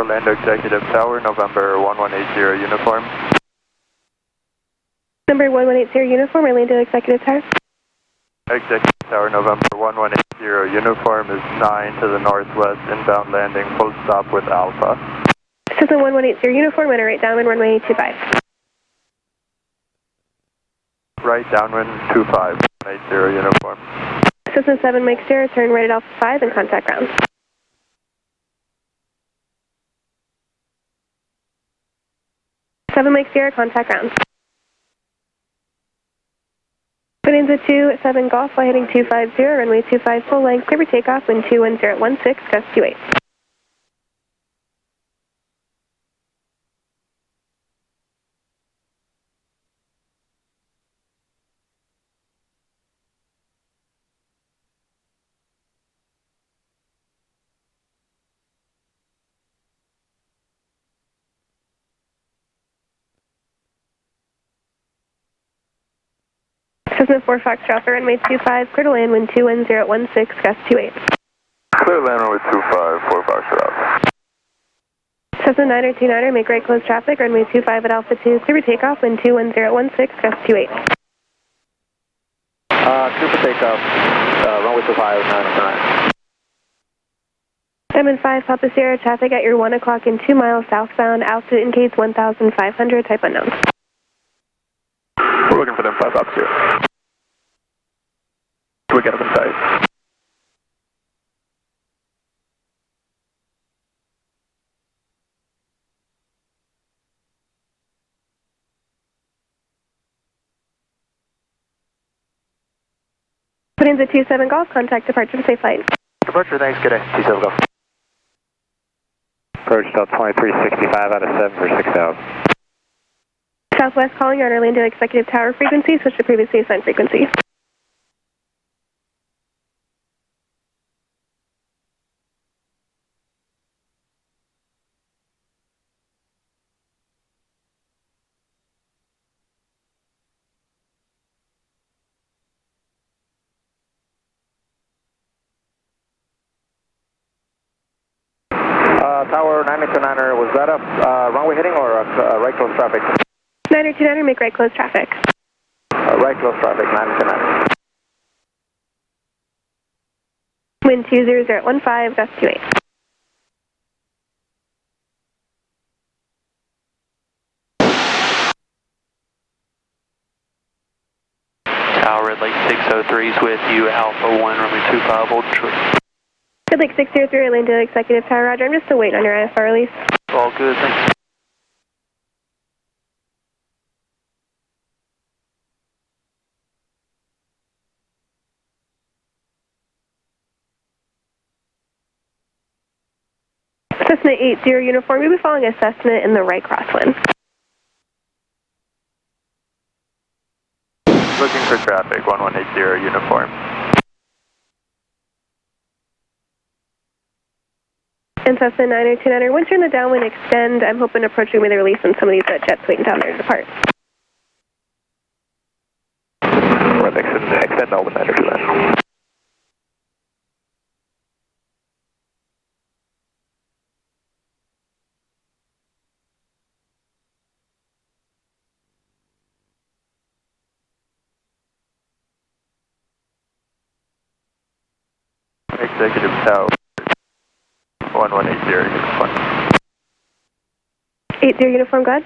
Orlando Executive Tower, November 1180 uniform. Number 1180 uniform, Orlando Executive Tower. Executive Tower, November 1180 uniform is 9 to the northwest, inbound landing, full stop with Alpha. Cessna 1180 uniform, enter right downwind, runway 25. Right downwind 25, 180 uniform. Cessna 7 Mike Sierra, turn right at Alpha 5 and contact ground. Seven Mike Sierra, contact ground. Bonanza 27 Golf, fly heading 250, runway 25 full length, clear for takeoff, wind 21016, gust 28. Cessna 4 Foxtrot, runway 25, clear to land, wind 21016, gust 28. Clear land runway 25, 4 Foxtrot. Cessna 9er, make right close traffic, runway 25 at Alpha 2, clear for takeoff, wind 21016, gust 28. Clear for takeoff, runway 25, 909. 75 Papa Sierra, traffic at your 1 o'clock in 2 miles southbound, altitude indicates 1,500, type unknown. We're looking for them 5 Papa Sierra. We get them in sight. Bonanza 27 Golf, contact departure for safe flight. Departure, thanks, good day. 27 Golf. Approach Delta 2365 out of 7 for 6,000. Southwest calling on Orlando Executive Tower frequency, switch to previously assigned frequency. Tower 929er, was that a runway hitting or a right close traffic? 9er, make right close traffic. Right close traffic, 929er. Wind 20015, gust 28. Tower Red Lake 603 is with you, Alpha 1, runway 25, hold short. Red Lake 603, Orlando Executive Tower, roger. I'm just still waiting on your IFR release. All good, thanks. Cessna 80 uniform, you'll be following a Cessna in the right crosswind. Looking for traffic, 1180 uniform. And Cessna 9er, once you're in the downwind extend, I'm hoping to approach you with a release on some of these jets waiting down there to depart. Extend all the 9er. Executive Tower, 1180 uniform. 80 uniform, go ahead.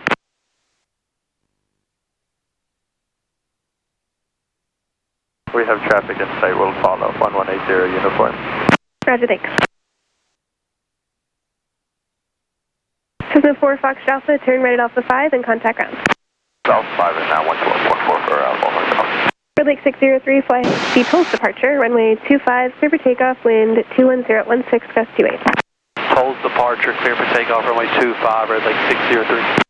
We have traffic in sight, we'll follow, 1180 uniform. Roger, thanks. Cessna 4 Fox Alpha, turn right at Alpha 5 and contact ground. South 5 is now 11214 for Alpha. Red Lake 603, fly speed post departure, runway 25, clear for takeoff, wind 21016, gust 28. Poles departure, clear for takeoff, runway 25, Red Lake 603.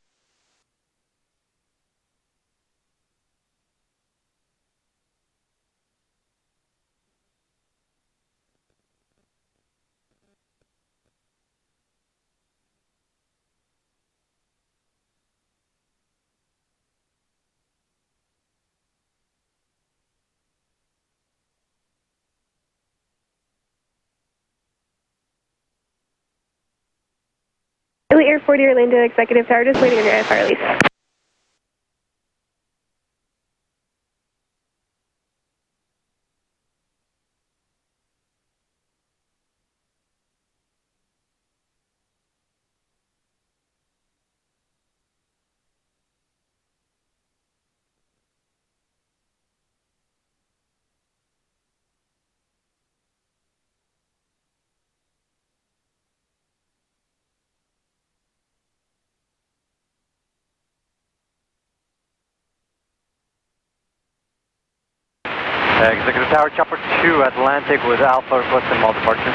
40 Orlando Executive Tower, just waiting on your IFR release. Executive Tower, Chopper 2 Atlantic with Alpha requesting mall departure.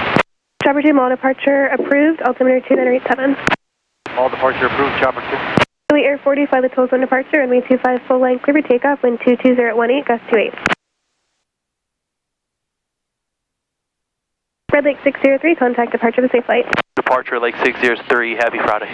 Chopper 2 mall departure approved, altimeter 2987. Mall departure approved, Chopper 2. Air 40, fly the 12-1 departure, runway 25 full line, clear for takeoff, wind 22018, gust 28. Red Lake 603, contact departure of the safe flight. Departure Lake 603, happy Friday.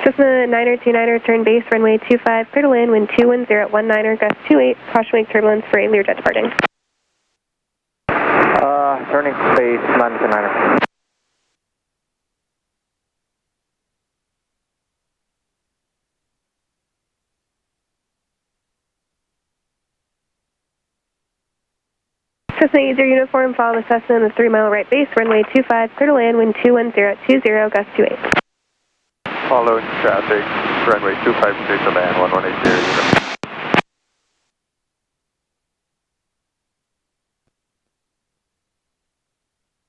Cessna 929er, turn base, runway 25, clear to land, wind 21019er, gust 28, caution wake turbulence for a Learjet departing. Turning base, 929er. Cessna 80 uniform, follow the Cessna in the 3-mile right base, runway 25, clear to land, wind 21020, gust 28. Following traffic, runway 25 clear to land, 1180.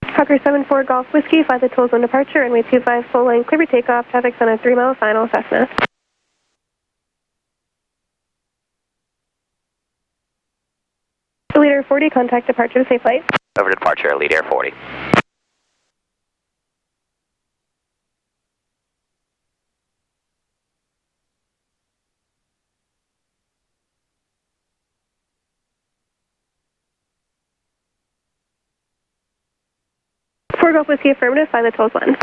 Hawker 74 Golf Whiskey, fly the 12-1 departure, runway 25 full line, clear for takeoff, traffic's on a 3-mile final Cessna. Leader 40, contact departure of safe flight. Over to departure, lead Air 40. Four Golf Whiskey affirmative, fly the 12-1.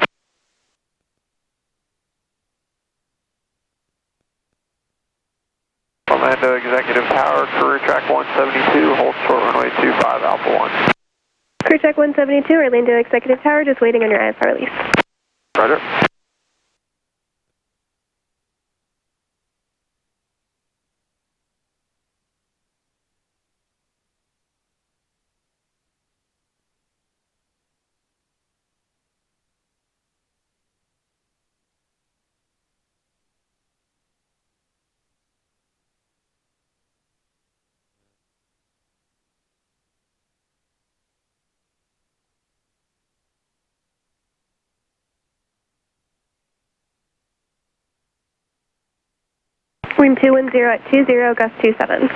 Orlando Executive Tower, career track 172, hold short runway 25 Alpha 1. Career check 172, Orlando Executive Tower, just waiting on your IFR release. Roger. Wind 210 at 20, gust 27.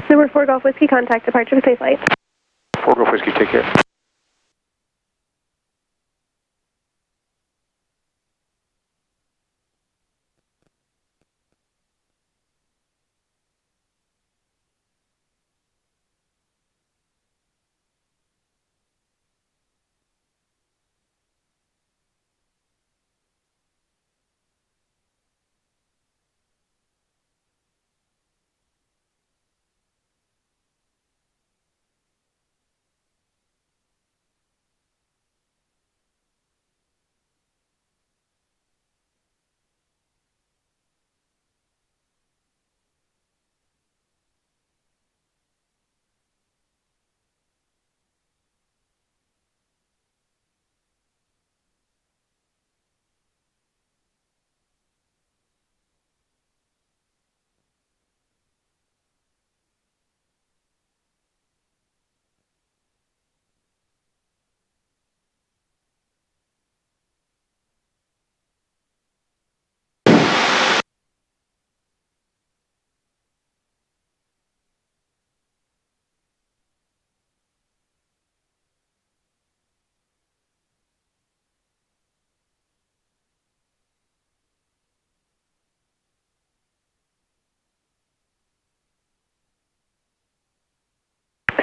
Number 4 Golf Whiskey, contact departure of safe flight. 4 Golf Whiskey, take care.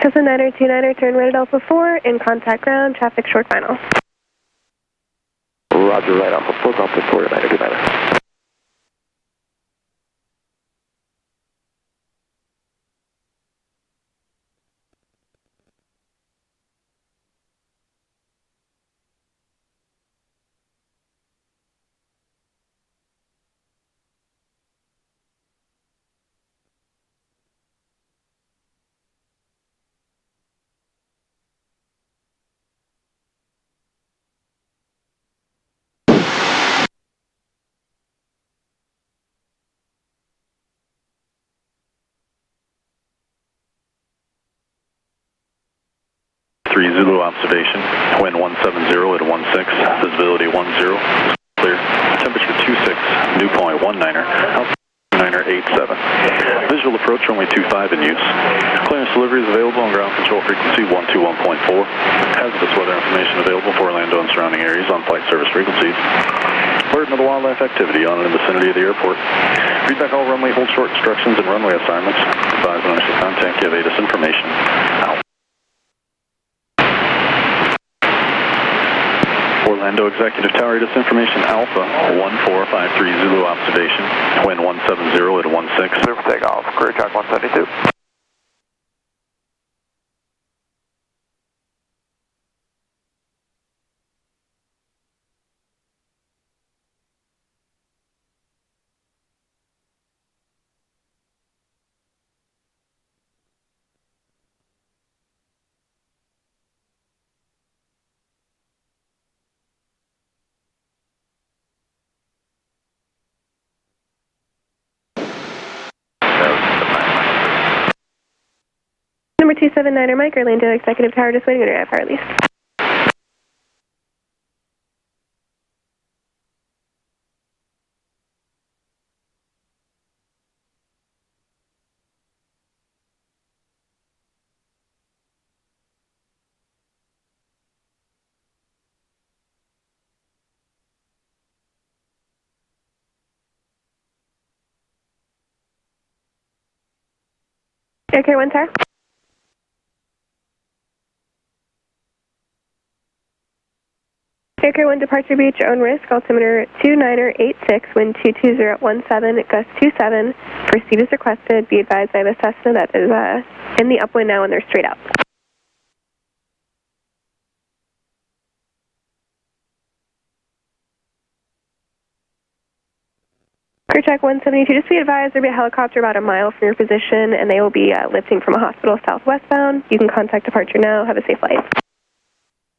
Cessna 929er, turn right at Alpha 4, in contact ground, traffic short final. Roger, right Alpha 4, ground 4, 929er. Zulu observation, wind 170 at 16, visibility 10, clear, temperature 26, dew point 19er, altitude 987. Visual approach runway 25 in use. Clearance delivery is available on ground control frequency 121.4. Hazardous weather information available for Orlando and surrounding areas on flight service frequencies. Burden of the wildlife activity on and in the vicinity of the airport. Read back all runway hold short instructions and runway assignments. Advise on initial contact, give ATIS information. Out. Orlando Executive Tower, ATIS information Alpha 1453 Zulu observation, wind 170 at 16. Clear for takeoff, career track 172. Number 279er, Mike, Orlando Executive Tower, just waiting on your fire release. Air Care 1 Tower. Air Care 1 departure beach, your own risk, altimeter 29er86, wind 22017, gust 27. Proceed as requested. Be advised I have a Cessna that is in the upwind now and they're straight out. Crew check 172, just be advised there'll be a helicopter about a mile from your position and they will be lifting from a hospital southwestbound. You can contact departure now. Have a safe flight.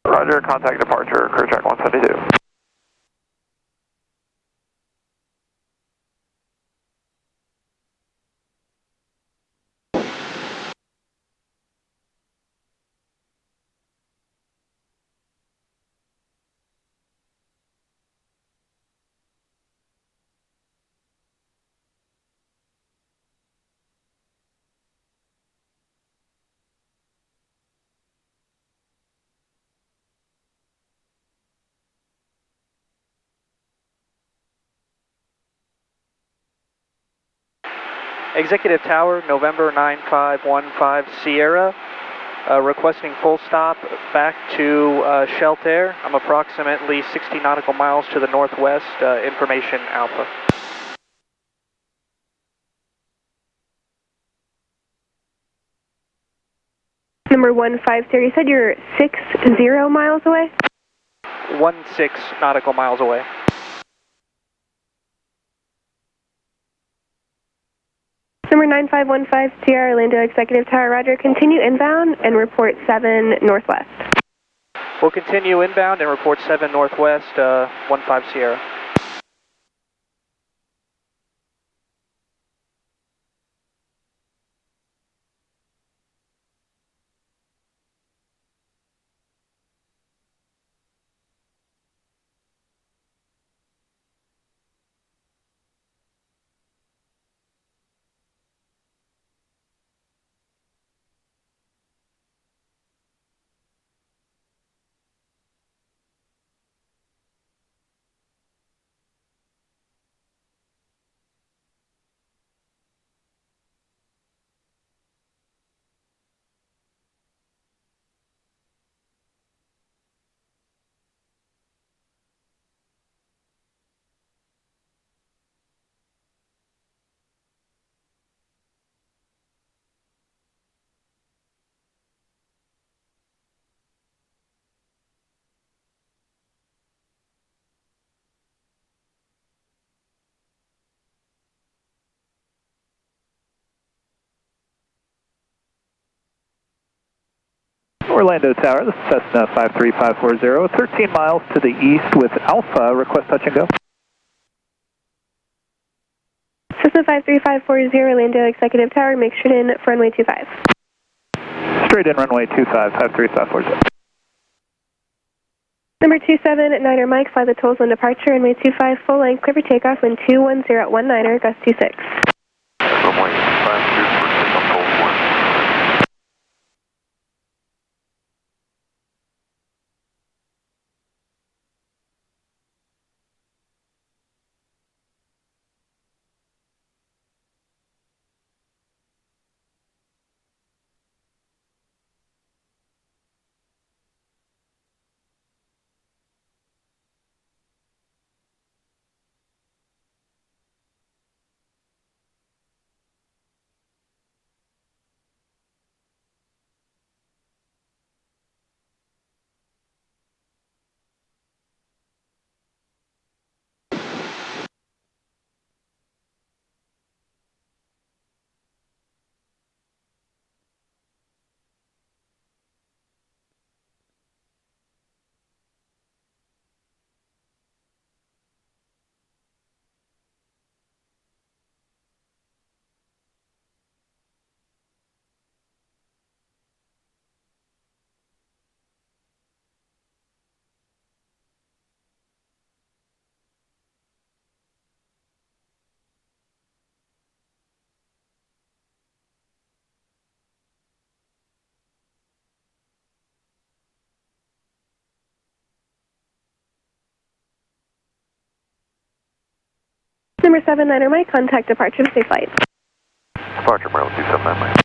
Roger, contact departure, career track 172. Executive Tower, November 9515 Sierra, requesting full stop back to Shelter. I'm approximately 60 nautical miles to the northwest, information Alpha. Number 150, you said you're 60 miles away? 16 nautical miles away. Number 9515 Sierra, Orlando Executive Tower, roger. Continue inbound and report 7 northwest. We'll continue inbound and report 7 northwest, 15 Sierra. Orlando Tower, this is Cessna 53540, 13 miles to the east with Alpha, request touch and go. Cessna 53540, Orlando Executive Tower, make sure in for runway 25. Straight in runway 25, 53540. Number 279er Mike, fly the tolls on departure, runway 25, full length, clear for takeoff, wind 21019er, gust 26. Runway 25, clear for takeoff, hold 1. Number 79er Mike, contact departure, safe flight. Departure, Maryland 279, Mike.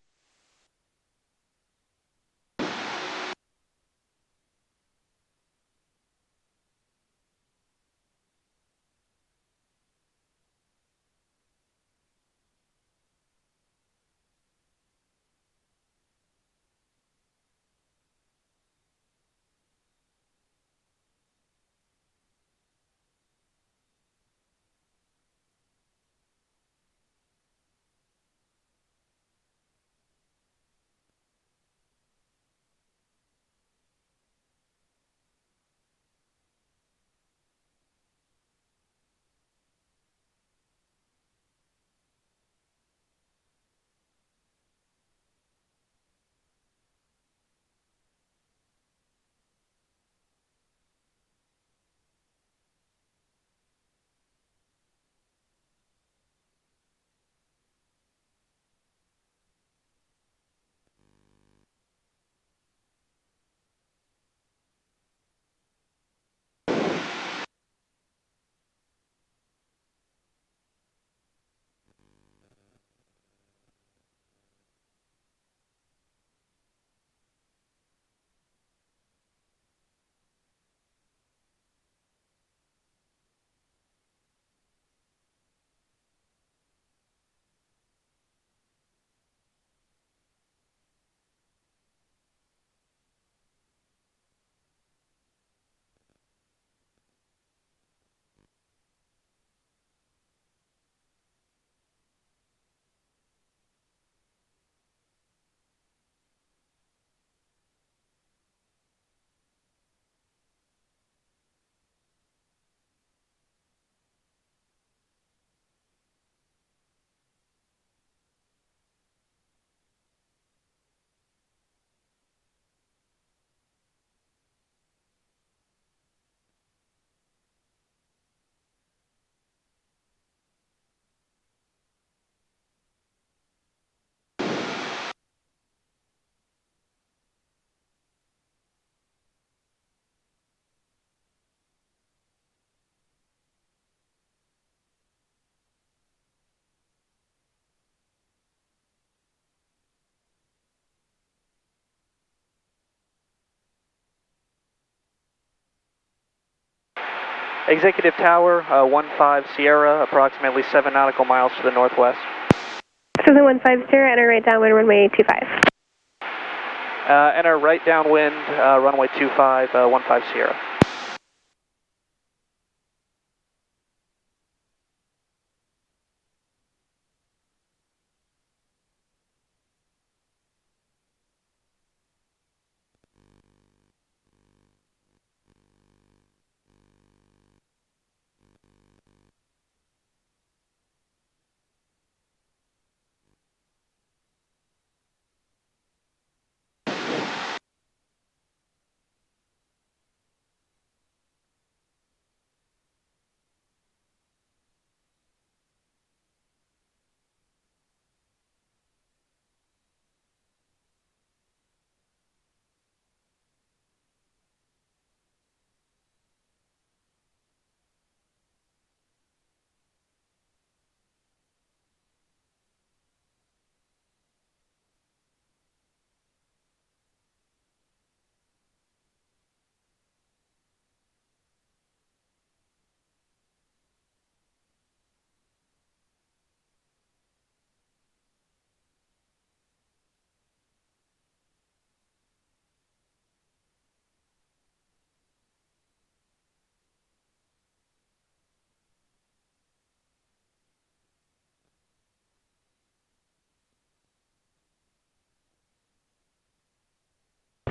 Executive Tower, 15 Sierra, approximately 7 nautical miles to the northwest. Cessna 150, enter right downwind, runway 25. Enter right downwind, runway 25, 15 Sierra.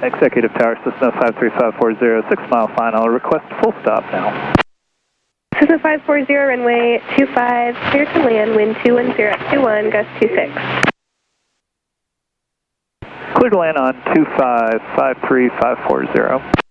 Executive Tower, Cessna 53540, 6 mile final, request full stop now. Cessna 540, runway 25, clear to land, wind 21021, gust 26. Clear to land on 25, 53540.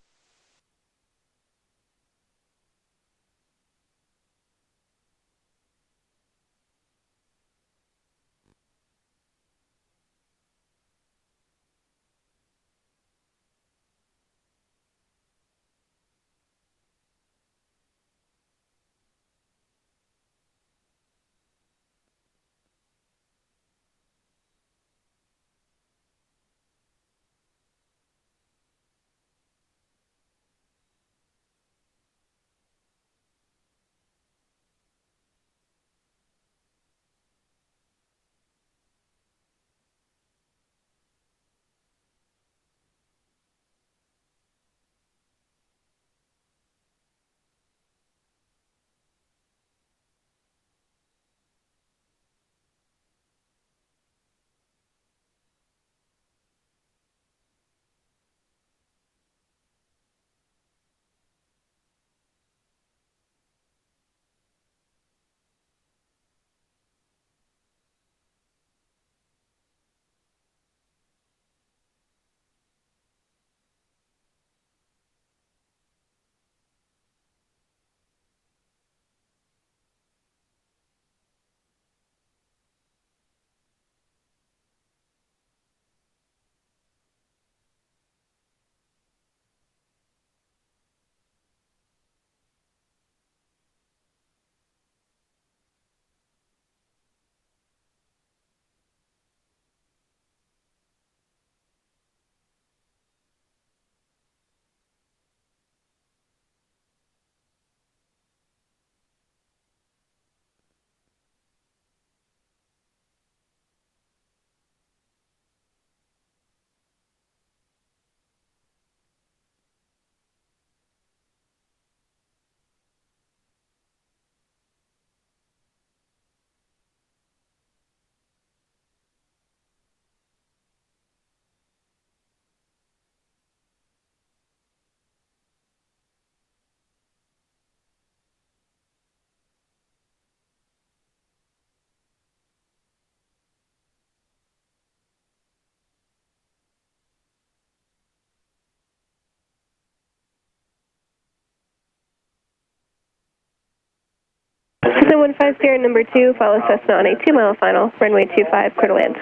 Cessna 150, number 2, follow Cessna on a 2 mile final, runway 25, clear to land.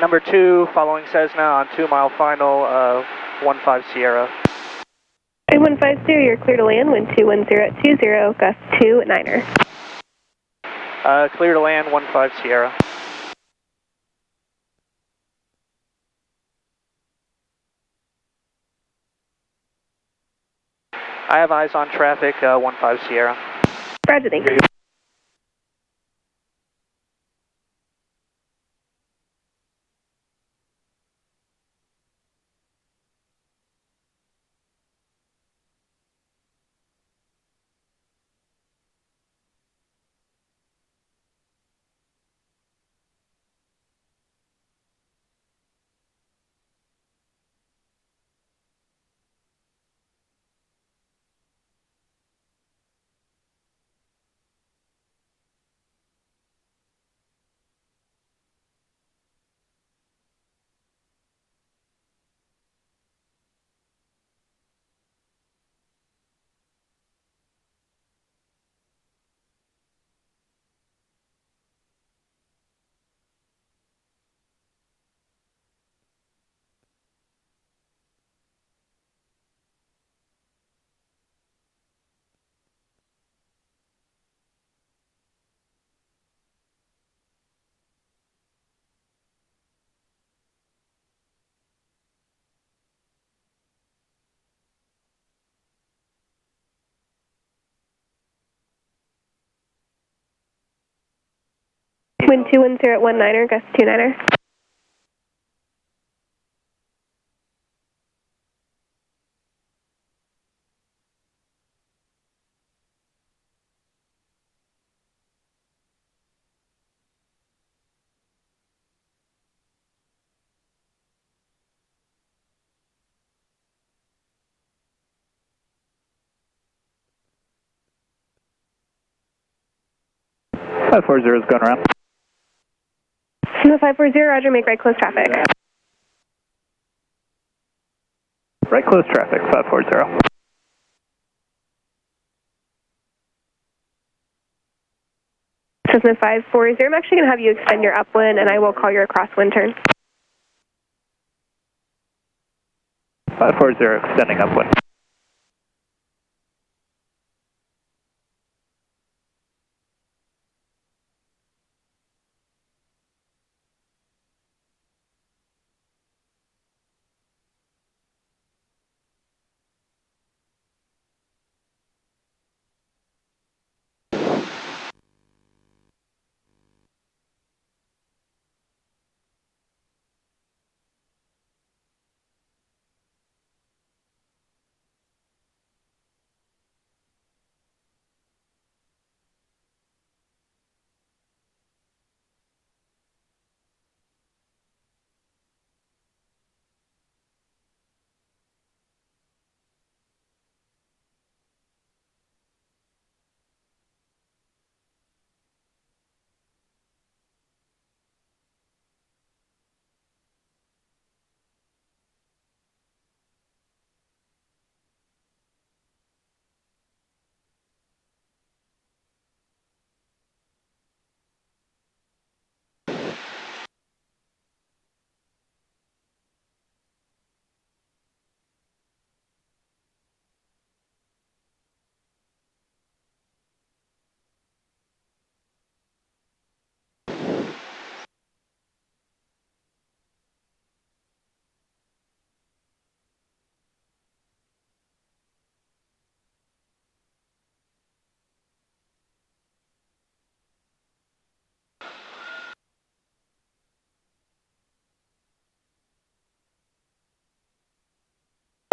Number 2, following Cessna on 2 mile final, 15 Sierra. 150, you're clear to land, wind 21020, gust 29er. Clear to land, 15 Sierra. I have eyes on traffic, 15 Sierra. Roger, thank you. Wind 21019er, gust 29er. 540 is going around. Cessna 540, roger, make right close traffic. Right close traffic, 540. Cessna 540, I'm actually going to have you extend your upwind and I will call your crosswind turn. 540 extending upwind.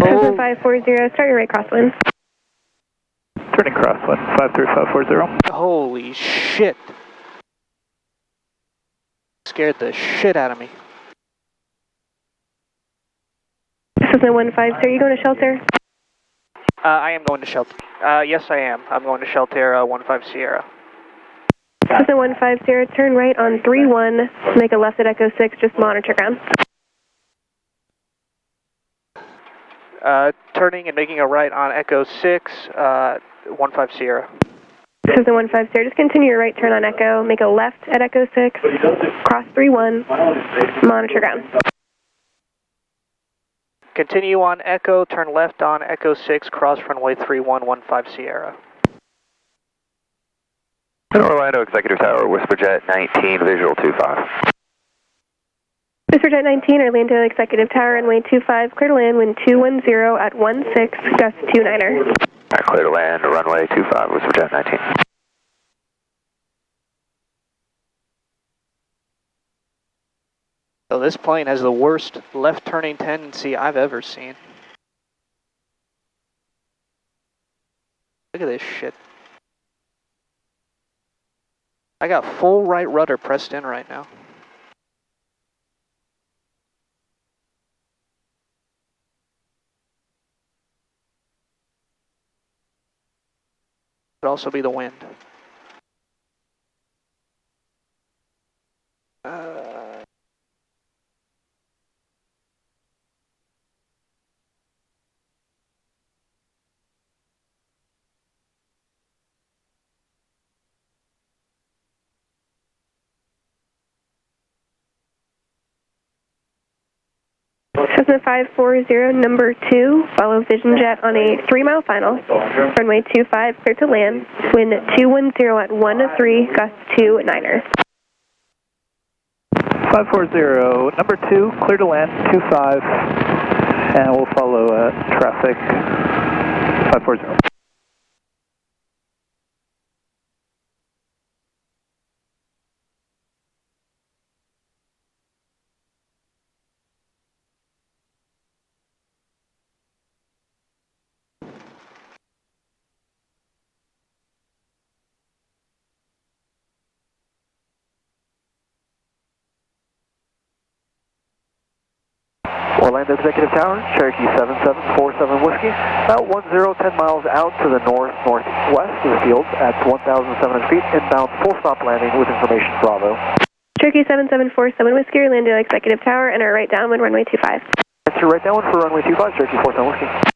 Cessna 540, start your right crosswind. Turning crosswind, 53540. Holy shit. Scared the shit out of me. Cessna 150, are you going to shelter? I am going to shelter. Yes, I am. I'm going to shelter 15 Sierra. Cessna 150, turn right on 31, make a left at Echo 6, just monitor ground. Turning and making a right on Echo 6, 15 Sierra. Cessna 150, just continue your right turn on Echo, make a left at Echo 6, cross 31, monitor ground. Continue on Echo, turn left on Echo 6, cross runway 3115 Sierra. Orlando Executive Tower, Whisperjet 19, visual 25. Whisperjet 19, Orlando Executive Tower, runway 25, clear to land, wind 210 at 16, gust 29er. Alright, clear to land, runway 25, Whisperjet 19. So this plane has the worst left turning tendency I've ever seen. Look at this shit. I got full right rudder pressed in right now. Could also be the wind. Cessna 540, number 2, follow Vision Jet on a 3-mile final, runway 25, clear to land, wind 210 at 13, gust 29er. 540, number 2, clear to land, 25, and we'll follow traffic 540. Orlando Executive Tower, Cherokee 7747 Whiskey, about 10 miles out to the north-northwest of the field at 1,700 feet, inbound full stop landing with information Bravo. Cherokee 7747 Whiskey, Orlando Executive Tower, and our right downwind runway 25. That's your right downwind for runway 25, Cherokee 47 Whiskey.